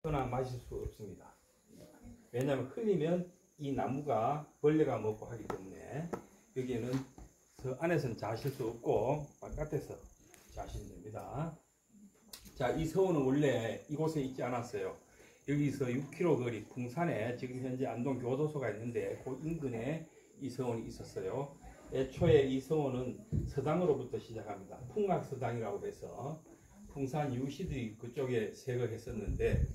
거나 마실 수 없습니다. 왜냐하면 흘리면 이 나무가 벌레가 먹고 하기 때문에 여기에는 안에서는 자실 수 없고 바깥에서 자시면 됩니다. 자, 이 서원은 원래 이곳에 있지 않았어요. 여기서 6km 거리 풍산에 지금 현재 안동 교도소가 있는데 그 인근에 이 서원이 있었어요. 애초에 이 서원은 서당으로부터 시작합니다. 풍악서당이라고 해서 풍산 유시들이 그쪽에 세거했었는데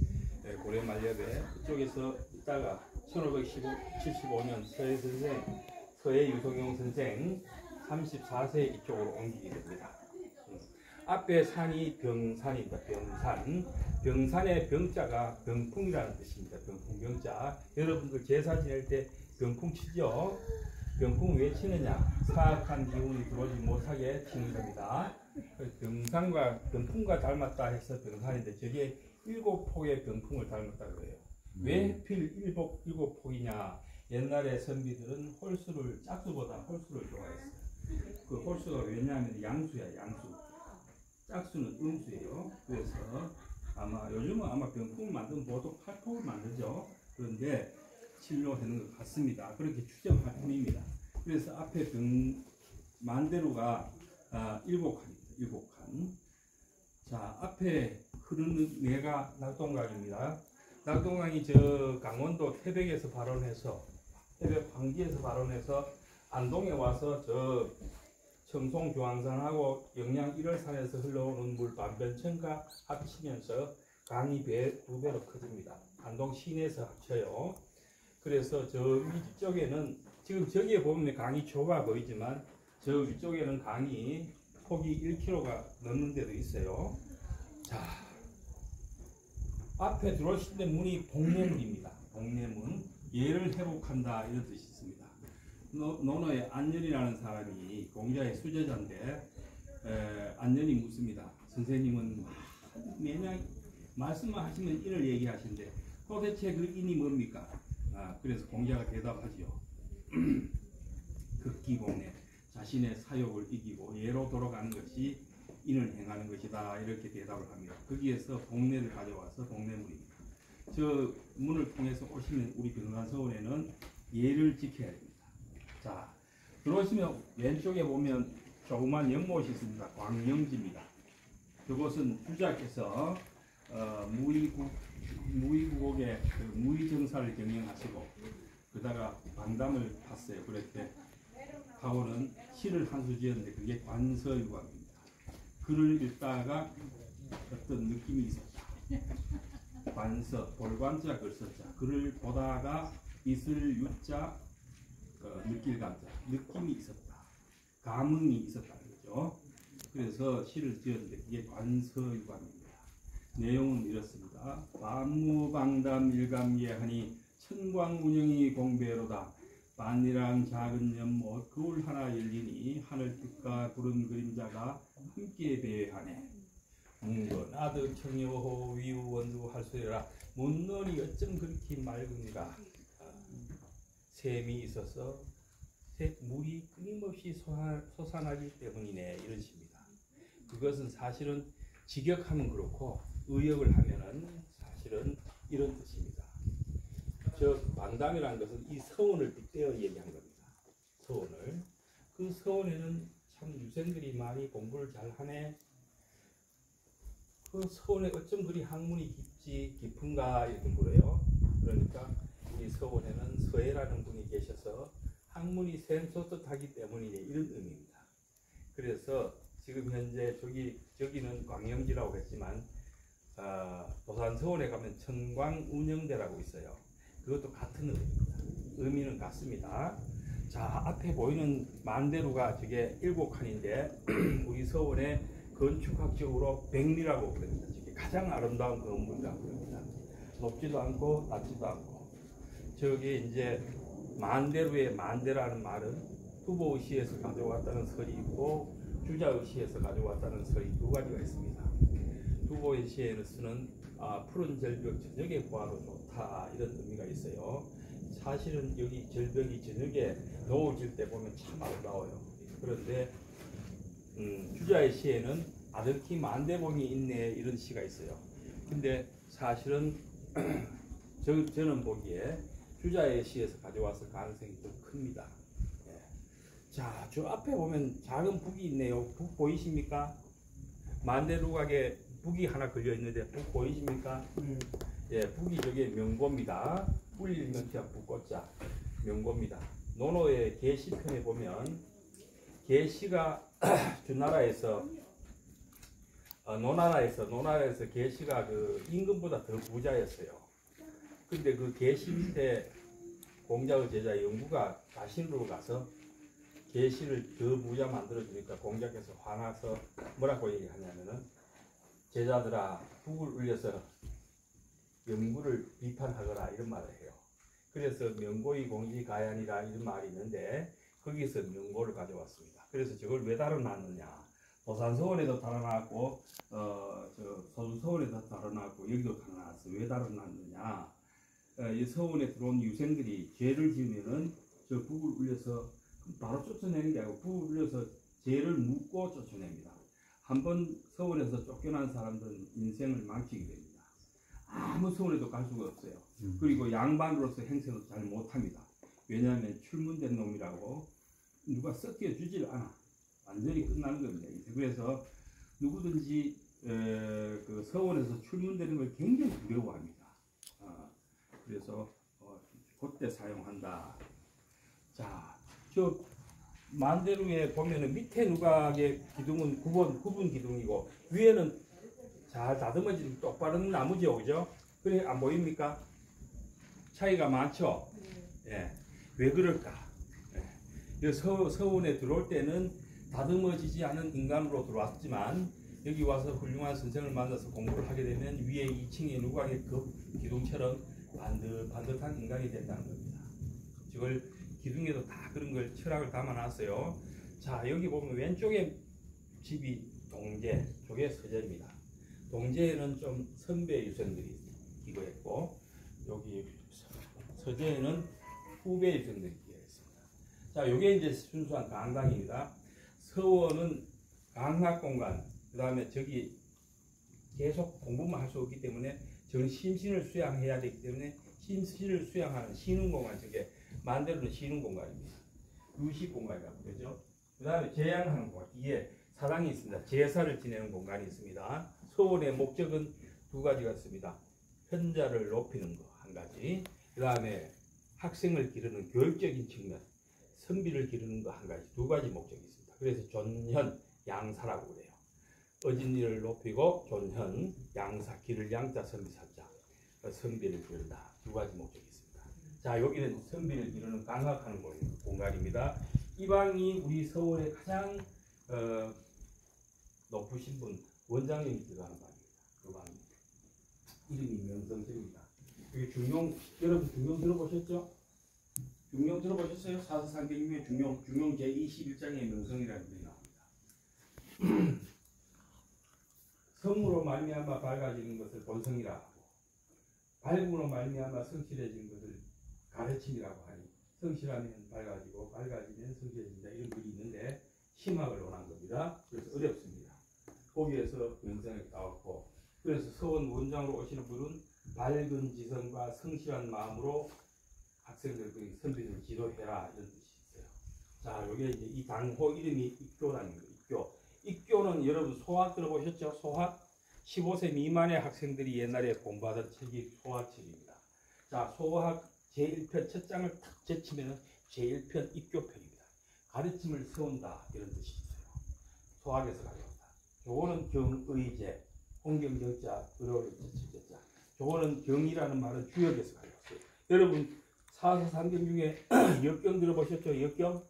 고려 말렵에 그쪽에서 있다가 1575년 서해 유성용 선생 34세 이쪽으로 옮기게 됩니다. 앞에 산이 병산입니다. 병산의 병자가 병풍이라는 뜻입니다. 병풍 병자. 여러분들 제사 지낼 때 병풍 치죠? 병풍 왜 치느냐? 사악한 기운이 들어오지 못하게 치는 겁니다. 병풍과 닮았다 해서 병산인데 저게 7폭의 병풍을 닮았다고 해요. 왜 하필 7폭이냐? 옛날에 선비들은 짝수보다 홀수를 좋아했어요. 그 홀수가 왜냐하면 양수야, 양수. 짝수는 음수예요. 그래서 요즘은 아마 병풍을 만든 보통 8폭을 만들죠. 그런데 칠로 되는 것 같습니다. 그렇게 추정할 뿐입니다. 그래서 앞에 만대루가 7칸입니다. 7칸. 자, 앞에 흐르는 내가 낙동강입니다. 낙동강이 저 강원도 태백에서 발원해서 태백 광지에서 발원해서 안동에 와서 저 청송 중앙산하고 영양 1월산에서 흘러오는 물 반변천과 합치면서 강이 2배로 커집니다. 안동 시내에서 합쳐요. 그래서 저 위쪽에는 지금 저기에 보면 강이 좁아 보이지만 저 위쪽에는 강이 폭이 1km가 넘는 데도 있어요. 자, 앞에 들어오실 때 문이 복례문입니다. 복례문. 예를 회복한다 이런 뜻이 있습니다. 논어의 안년이라는 사람이 공자의 수제자인데 안년이 묻습니다. 선생님은 매년 말씀만 하시면 인을 얘기하시는데 도대체 그 인이 뭡니까? 그래서 공자가 대답하지요. 극기복례, 자신의 사욕을 이기고 예로 돌아가는 것이 인을 행하는 것이다 이렇게 대답을 합니다. 거기에서 복례를 가져와서 복례문입니다. 저 문을 통해서 오시면 우리 병산서원에는 예를 지켜야 됩니다. 자, 들어오시면 왼쪽에 보면 조그만 연못이 있습니다. 광영지입니다. 그곳은 주자께서 무의국옥의 그 무의정사를 경영하시고 그다가 방담을 팠어요. 그렇게 하고는 시를 한 수 지었는데 그게 관서유감입니다. 글을 읽다가 어떤 느낌이 있었다. 관서, 볼관자, 글서자. 글을 보다가 있을 유자, 느낄 감자. 느낌이 있었다. 감흥이 있었다는 거죠. 그래서 시를 지었는데 그게 관서유감입니다. 내용은 이렇습니다. 반무방담 일감예하니 천광운영이 공배로다. 반이랑 작은 연못 거울 하나 열리니 하늘 빛과 구름 그림자가 함께 배회하네. 문건 아득 청여호 위우 원두 할수여라. 문론이 어쩜 그렇게 맑은가. 샘이 있어서 물이 끊임없이 솟아나기 때문이네. 이런 식입니다. 그것은 사실은 직역하면 그렇고 의역을 하면은 사실은 이런 뜻입니다. 저 방담이라는 것은 이 서원을 빗대어 얘기한 겁니다. 서원을. 그 서원에는 참 유생들이 많이 공부를 잘 하네. 그 서원에 어쩜 그리 학문이 깊은가 이렇게 물어요. 그러니까 우리 서원에는 서해라는 분이 계셔서 학문이 샘솟듯하기 때문이네. 이런 의미입니다. 그래서 지금 현재 저기는 광영지라고 했지만 도산서원에 가면 천광운영대라고 있어요. 그것도 같은 의미입니다. 의미는 같습니다. 자, 앞에 보이는 만대루가 저게 7칸인데 우리 서원의 건축학적으로 백리라고 부릅니다. 저게 가장 아름다운 건물이라고 부릅니다. 높지도 않고 낮지도 않고. 저게 이제 만대루의 만대라는 말은 두보의시에서 가져왔다는 설이 있고 주자의시에서 가져왔다는 설이 두 가지가 있습니다. 두보의시에는 쓰는 푸른 절벽 저녁에 보아도 좋다 이런 의미가 있어요. 사실은 여기 절벽이 저녁에 노을질 때 보면 참 아름다워요. 그런데 주자의 시에는 아득히 만대봉이 있네 이런 시가 있어요. 근데 사실은 저는 보기에 주자의 시에서 가져왔을 가능성이 좀 큽니다. 예. 자, 저 앞에 보면 작은 북이 있네요. 북 보이십니까? 만대루각에 북이 하나 걸려 있는데 북 보이십니까? 예, 북이 저게 명고입니다. 뿔일명자 북고자 명고입니다. 논어의 계시편에 보면 계시가 주나라에서 노나라에서 계시가 그 임금보다 더 부자였어요. 근데 그 계시 밑에 공자의 제자 영구가 자신으로 가서 계시를 더 부자 만들어주니까 공자께서 화나서 뭐라고 얘기하냐면은 제자들아 북을 울려서 영구를 비판하거라 이런 말을 해요. 그래서 명고의 공지 가야니라 이런 말이 있는데 거기서 명고를 가져왔습니다. 그래서 저걸 왜 달아놨느냐? 도산서원에도 달아놨고 저 소주서원에도 달아놨고 여기도 달아놨어. 왜 달아놨느냐? 이 서원에 들어온 유생들이 죄를 지으면은 저 북을 울려서 바로 쫓아내는 게 아니고 북을 울려서 죄를 묻고 쫓아냅니다. 한번 서원에서 쫓겨난 사람들은 인생을 망치게 됩니다. 아무 서원에도 갈 수가 없어요. 그리고 양반으로서 행세도 잘 못합니다. 왜냐하면 출문된 놈이라고 누가 섞여주질 않아. 완전히 끝나는 겁니다. 그래서 누구든지 그 서원에서 출문되는 걸 굉장히 두려워합니다. 그래서 그때 사용한다. 자, 저 만대루에 보면은 밑에 누각의 기둥은 구분 기둥이고 위에는 잘 다듬어진 똑바른 나무죠, 그죠? 그래 안 보입니까? 차이가 많죠. 예, 왜 그럴까? 예. 서원에 들어올 때는 다듬어지지 않은 인간으로 들어왔지만 여기 와서 훌륭한 선생을 만나서 공부를 하게 되면 위에 2층의 누각의 그 기둥처럼 반듯한 인간이 된다는 겁니다. 저걸 기둥에도 다 그런 걸 철학을 담아놨어요. 자, 여기 보면 왼쪽에 집이 동제, 저게 서재입니다. 동제에는 좀 선배 유생들이 기거했고 여기 서재에는 후배 유생들이 기거했습니다. 자, 요게 이제 순수한 강당입니다. 서원은 강학 공간, 그 다음에 저기 계속 공부만 할 수 없기 때문에 저는 심신을 수양해야 되기 때문에 심신을 수양하는 쉬는 공간, 저게 만대로는 쉬는 공간입니다. 유식 공간이라고 그러죠. 그 다음에 제양하는 공간, 뒤에 사당이 있습니다. 제사를 지내는 공간이 있습니다. 서원의 목적은 두 가지가 있습니다. 현자를 높이는 거 한 가지, 그 다음에 학생을 기르는 교육적인 측면, 선비를 기르는 거 한 가지, 두 가지 목적이 있습니다. 그래서 존현, 양사라고 그래요. 어진이를 높이고 존현, 양사, 기를 양자, 선비 사자, 선비를 기른다. 두 가지 목적이 있습니다. 자, 여기는 선비를 기르는 강학하는 공간입니다. 이 방이 우리 서울의 가장 높으신 분, 원장님이 들어가는 방입니다. 그 방이 이름이 명성집입니다. 여기 중용, 여러분 중용 들어보셨죠? 중용 들어보셨어요? 사서상경중에 중용 제21장의 명성이라는 글이 나옵니다. 성으로 말미암아 밝아지는 것을 본성이라 하고 밝음으로 말미암아 성실해지는 것을 가르침이라고 하니 성실하면 밝아지고 밝아지면 성실해진다 이런 글이 있는데 심학을 원한 겁니다. 그래서 어렵습니다. 거기에서 명성이 나왔고 그래서 서원 원장으로 오시는 분은 밝은 지성과 성실한 마음으로 학생들, 선비들 지도해라 이런 뜻이 있어요. 자, 여기 이제 이 당호 이름이 입교라는 거예요. 입교는 여러분 소학 들어보셨죠? 소학? 15세 미만의 학생들이 옛날에 공부하던 책이 소학책입니다. 자, 소학 제1편 첫 장을 탁 제치면 제1편 입교편입니다. 가르침을 세운다 이런 뜻이 있어요. 소학에서 가져온다. 요거는 경의제, 홍경정자, 의로의자. 요거는 경이라는 말은 주역에서 가져왔어요. 여러분 사서삼경 중에 역경 들어보셨죠? 역경?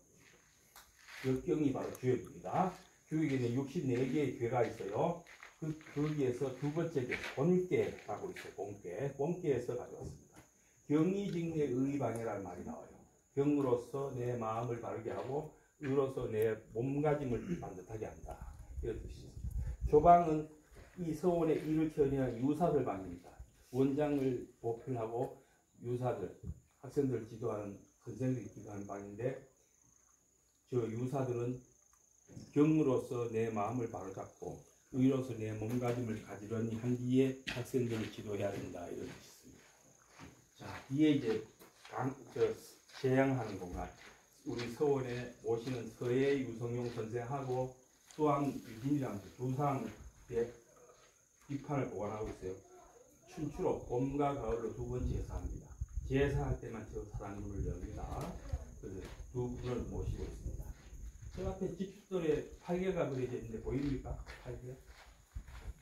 역경이 바로 주역입니다. 주역에는 64개의 괴가 있어요. 거기에서 두 번째 괴, 본괴라고 있어요. 본괴에서 가져왔습니다. 경의직내 의방해라는 말이 나와요. 경으로서 내 마음을 바르게 하고 의로서 내 몸가짐을 반듯하게 한다. 이런 뜻이 있습니다. 조방은 이 서원의 일을 견인한 유사들 방입니다. 원장을 보필하고 유사들, 학생들을 지도하는 선생들이 기도하는 방인데 저 유사들은 경으로서 내 마음을 바로잡고 의로서 내 몸가짐을 가지런히 한 뒤에 학생들을 지도해야 된다 이런 뜻이 있습니다. 뒤에 이제 재향하는 공간. 우리 서원에 모시는 서해 유성용 선생하고 수왕 유진이랑 두상 비판을 보관하고 있어요. 춘추로 봄과 가을로 두 번 제사합니다. 제사할 때만 저 사당문을 엽니다. 그래서 두 분을 모시고 있습니다. 저 앞에 집돌에 팔개가 그려져 있는데 보입니까? 팔개?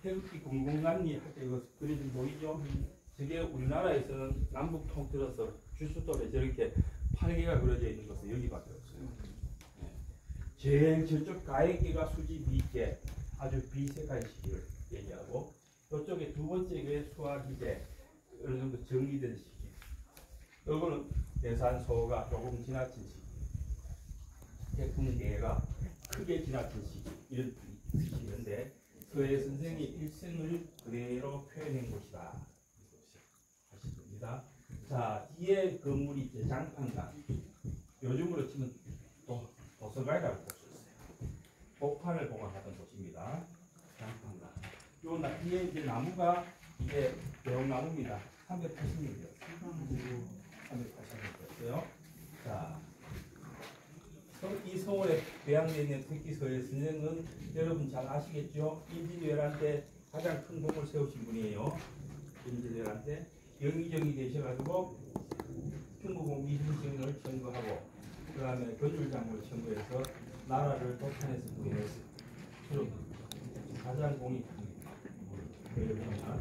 태극기 공공관리 할 때 이거 그려진 보이죠? 저게 우리나라에서는 남북 통틀어서 주춧돌에 저렇게 팔개가 그려져 있는 것은 여기밖에 없어요. 네. 제일 저쪽 가액기가 수지 비계 아주 비색한 시기를 얘기하고 이쪽에 두 번째 게 수화기제 어느 정도 정리된 시기. 이거는 대산소가 조금 지나친 시기. 태풍계가 크게 지나친 시기. 이런 시기인데 서해 선생이 일생을 그대로 표현한 곳이다. 하십니다. 자, 뒤에 건물이 이제 장판관. 요즘으로 치면 도서관이라고 볼 수 있어요. 복판을 보관하던 곳입니다. 장판관. 요 뒤에 이제 나무가 이게 대형나무입니다. 380m. 380m였어요. 자, 이 서울에 배양되어 있는 특히 서해 선생은 여러분 잘 아시겠죠? 임진왜란 때 가장 큰 공을 세우신 분이에요. 임진왜란 때 영의정이 되셔가지고 중국공 미술증을 청구하고 그 다음에 건율장을 청구해서 나라를 독탄해서 구해냈어요. 그럼 가장 공이 큽니다.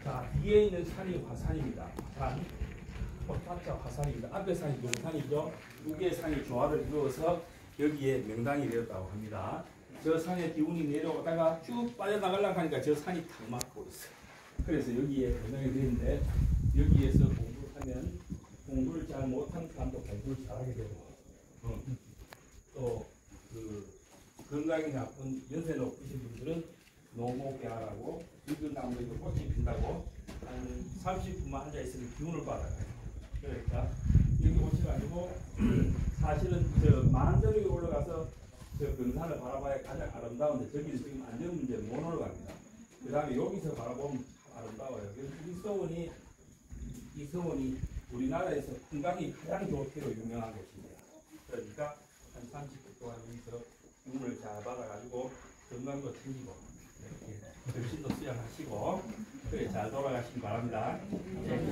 자, 뒤에 있는 산이 화산입니다. 화산. 포탄자 화산입니다. 앞에 산이 용산이죠. 두 개의 산이 조화를 이루어서 여기에 명당이 되었다고 합니다. 저 산의 기운이 내려오다가 쭉 빠져나가려고 하니까 저 산이 탁 막고 있어요. 그래서 여기에 명당이 되는데 여기에서 공부를 하면 공부를 잘 못하는 사람도 공부를 잘하게 되고 또 그 건강이 나쁜 연세 높으신 분들은 노모배하라고 늙은 나무에 꽃이 핀다고 한 30분만 앉아있으면 기운을 받아요. 그러니까 여기 오셔가지고 사실은 저 만저력에 올라가서 저 병산을 바라봐야 가장 아름다운데 저기는 지금 안전 문제 못 올라갑니다. 그 다음에 여기서 바라보면 아름다워요. 그래서 이 서원이 우리나라에서 풍광이 가장 좋기로 유명한 곳입니다. 그러니까 한 30분 동안 여기서 기운을 잘 받아가지고 건강도 챙기고 이렇게 정신도 수양하시고 그래 잘 돌아가시기 바랍니다. 네,